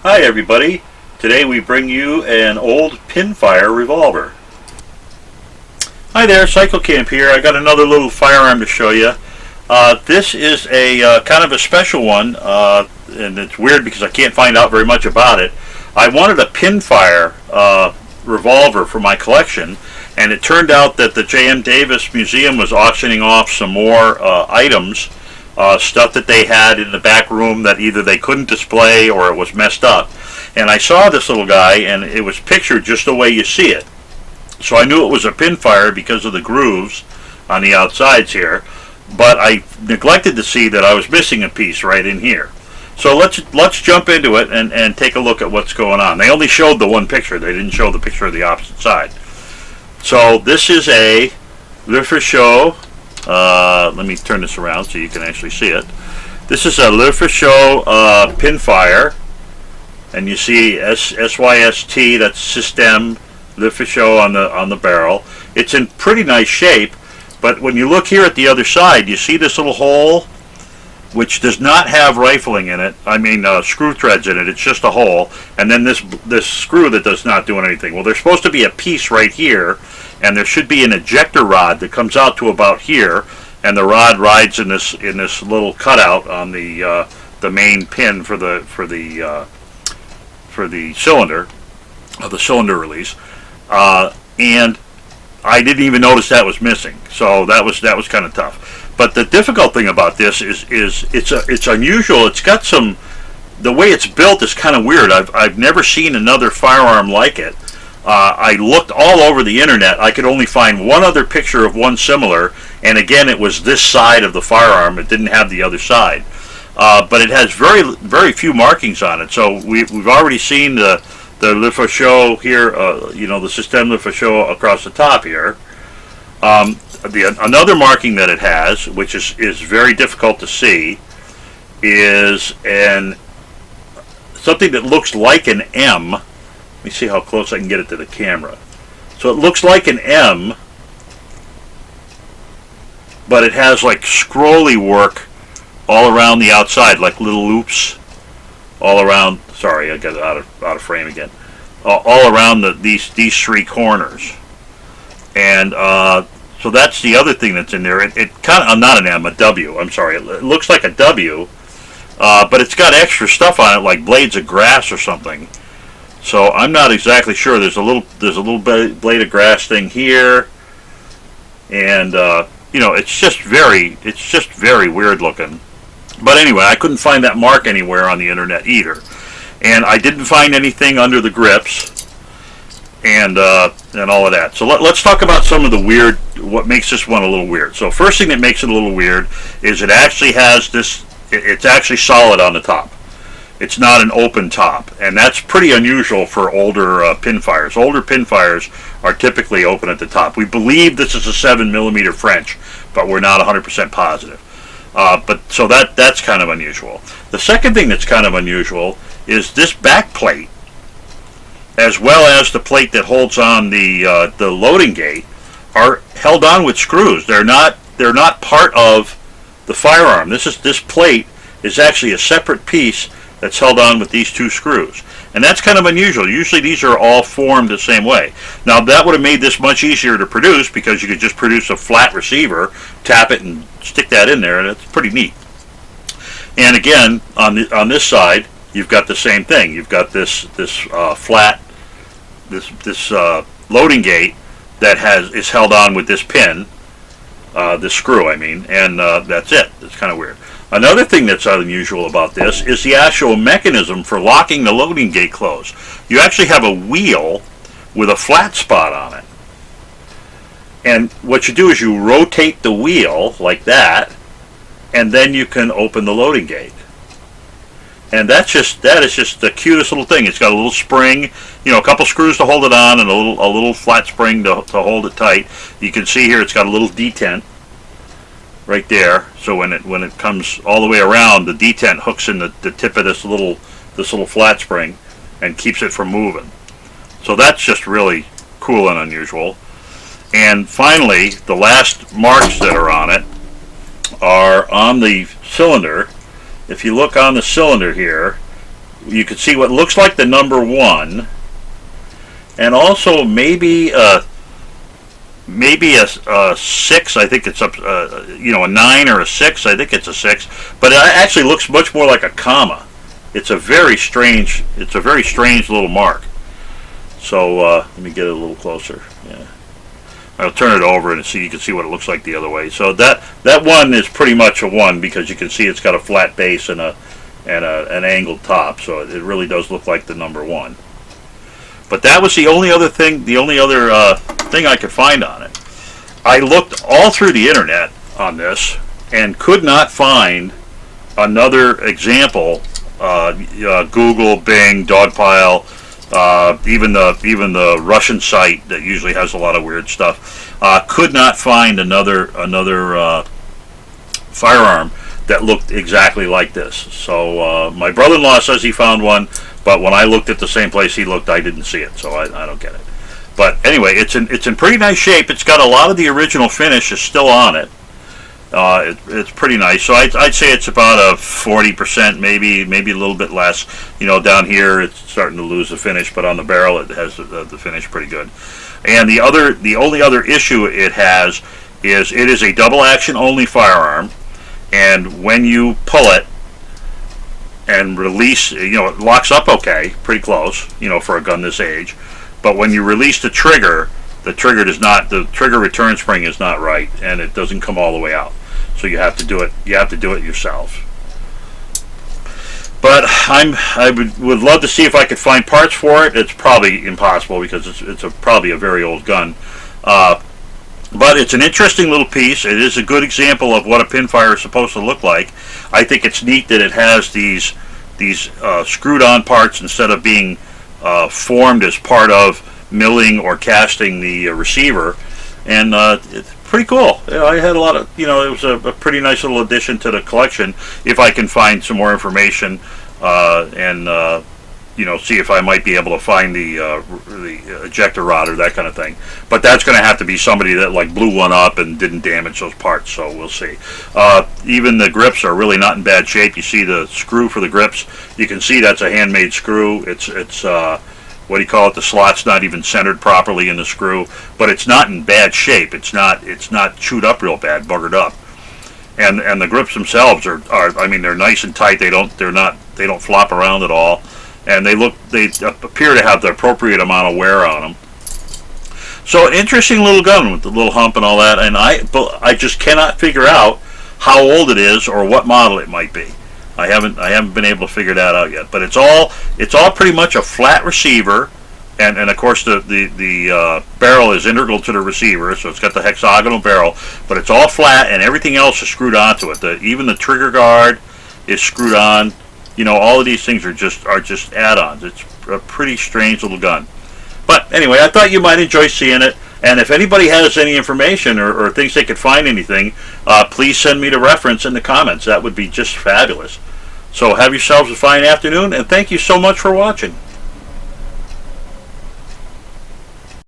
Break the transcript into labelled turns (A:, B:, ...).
A: Hi everybody, today we bring you an old pinfire revolver. Hi there, Cycle Camp here. I got another little firearm to show you. This is a kind of a special one, and it's weird because I can't find out very much about it. I wanted a pinfire revolver for my collection, and it turned out that the J.M. Davis Museum was auctioning off some more items, stuff that they had in the back room that either they couldn't display or it was messed up. And I saw this little guy, and it was pictured just the way you see it. So I knew it was a pinfire because of the grooves on the outsides here, but I neglected to see that I was missing a piece right in here. So let's jump into it and take a look at what's going on. They only showed the one picture. They didn't show the picture of the opposite side. So this is a LeFaucheux. Let me turn this around so you can actually see it. This is a LeFaucheux Pin Fire, and you see SYST. That's System LeFaucheux on the barrel. It's in pretty nice shape, but when you look here at the other side, you see this little hole, which does not have rifling in it. I mean, screw threads in it. It's just a hole, and then this screw that does not do anything. Well, there's supposed to be a piece right here, and there should be an ejector rod that comes out to about here, and the rod rides in this little cutout on the main pin for the cylinder, the cylinder release, and I didn't even notice that was missing. So that was kind of tough. But the difficult thing about this is it's unusual. It's got the way it's built is kind of weird. I've never seen another firearm like it. I looked all over the internet. I could only find one other picture of one similar, and again, it was this side of the firearm. It didn't have the other side, but it has very few markings on it. So we've already seen the LeFaucheux here, the System LeFaucheux across the top here. Another marking that it has, which is very difficult to see, is something that looks like an M. Let me see how close I can get it to the camera. So it looks like an M, but it has like scrolly work all around the outside, like little loops all around. Sorry, I got it out of frame again. All around these three corners, and so that's the other thing that's in there. It kind of, not an M, a W. I'm sorry. It looks like a W, but it's got extra stuff on it, like blades of grass or something. So I'm not exactly sure. There's a little blade of grass thing here, and it's just very weird looking. But anyway, I couldn't find that mark anywhere on the internet either, and I didn't find anything under the grips, and all of that. So let's talk about some of the what makes this one a little weird. So first thing that makes it a little weird is it actually has this. It's actually solid on the top. It's not an open top, and that's pretty unusual for older pinfires. Older pinfires are typically open at the top. We believe this is a 7mm French, but we're not 100% positive. But so that's kind of unusual. The second thing that's kind of unusual is this back plate, as well as the plate that holds on the loading gate, are held on with screws. They're not part of the firearm. This plate is actually a separate piece that's held on with these two screws, and that's kind of unusual. Usually these are all formed the same way. Now that would have made this much easier to produce because you could just produce a flat receiver, tap it, and stick that in there, and it's pretty neat. And again, on this side, you've got the same thing. You've got this flat loading gate that is held on with this pin, this screw, I mean, and that's it. It's kind of weird. Another thing that's unusual about this is the actual mechanism for locking the loading gate closed. You actually have a wheel with a flat spot on it. And what you do is you rotate the wheel like that, and then you can open the loading gate. And that is just the cutest little thing. It's got a little spring, a couple screws to hold it on, and a little flat spring to hold it tight. You can see here it's got a little detent right there. So when it comes all the way around, the detent hooks in the tip of this little flat spring and keeps it from moving. So that's just really cool and unusual. And finally, the last marks that are on it are on the cylinder. If you look on the cylinder here, you can see what looks like the number 1, and also maybe a 6. I think it's a 9 or a 6. I think it's a 6, but it actually looks much more like a comma. It's a very strange little mark. So let me get it a little closer. Yeah, I'll turn it over and you can see what it looks like the other way. So that one is pretty much a 1 because you can see it's got a flat base and an angled top. So it really does look like the number 1. But that was the only other thing I could find on it. I looked all through the internet on this and could not find another example. Google, Bing, Dogpile, even the Russian site that usually has a lot of weird stuff, could not find another firearm that looked exactly like this. So my brother-in-law says he found one, but when I looked at the same place he looked, I didn't see it, so I don't get it. But anyway, it's in pretty nice shape. It's got a lot of the original finish is still on it. It's pretty nice. So I'd say it's about a 40%, maybe a little bit less. Down here it's starting to lose the finish, but on the barrel it has the finish pretty good. And the only other issue it has is it is a double action only firearm, and when you pull it and release, it locks up okay, pretty close, for a gun this age. But when you release the trigger the trigger return spring is not right, and it doesn't come all the way out. So you have to do it yourself. But I would love to see if I could find parts for it. It's probably impossible because it's probably a very old gun. But it's an interesting little piece. It is a good example of what a pinfire is supposed to look like. I think it's neat that it has these screwed on parts instead of being formed as part of milling or casting the receiver, and it's pretty cool. I had a lot of, it was a pretty nice little addition to the collection. If I can find some more information and see if I might be able to find the ejector rod or that kind of thing. But that's going to have to be somebody that blew one up and didn't damage those parts. So we'll see. Even the grips are really not in bad shape. You see the screw for the grips. You can see that's a handmade screw. It's what do you call it? The slot's not even centered properly in the screw, but it's not in bad shape. It's not chewed up real bad, buggered up. And the grips themselves are they're nice and tight. They don't flop around at all. And they appear to have the appropriate amount of wear on them. So an interesting little gun with the little hump and all that, and I just cannot figure out how old it is or what model it might be. I haven't been able to figure that out yet. But it's all pretty much a flat receiver, and of course the barrel is integral to the receiver, so it's got the hexagonal barrel, but it's all flat and everything else is screwed onto it. Even the trigger guard is screwed on. All of these things are just add-ons. It's a pretty strange little gun. But anyway, I thought you might enjoy seeing it. And if anybody has any information or thinks they could find anything, please send me the reference in the comments. That would be just fabulous. So have yourselves a fine afternoon, and thank you so much for watching.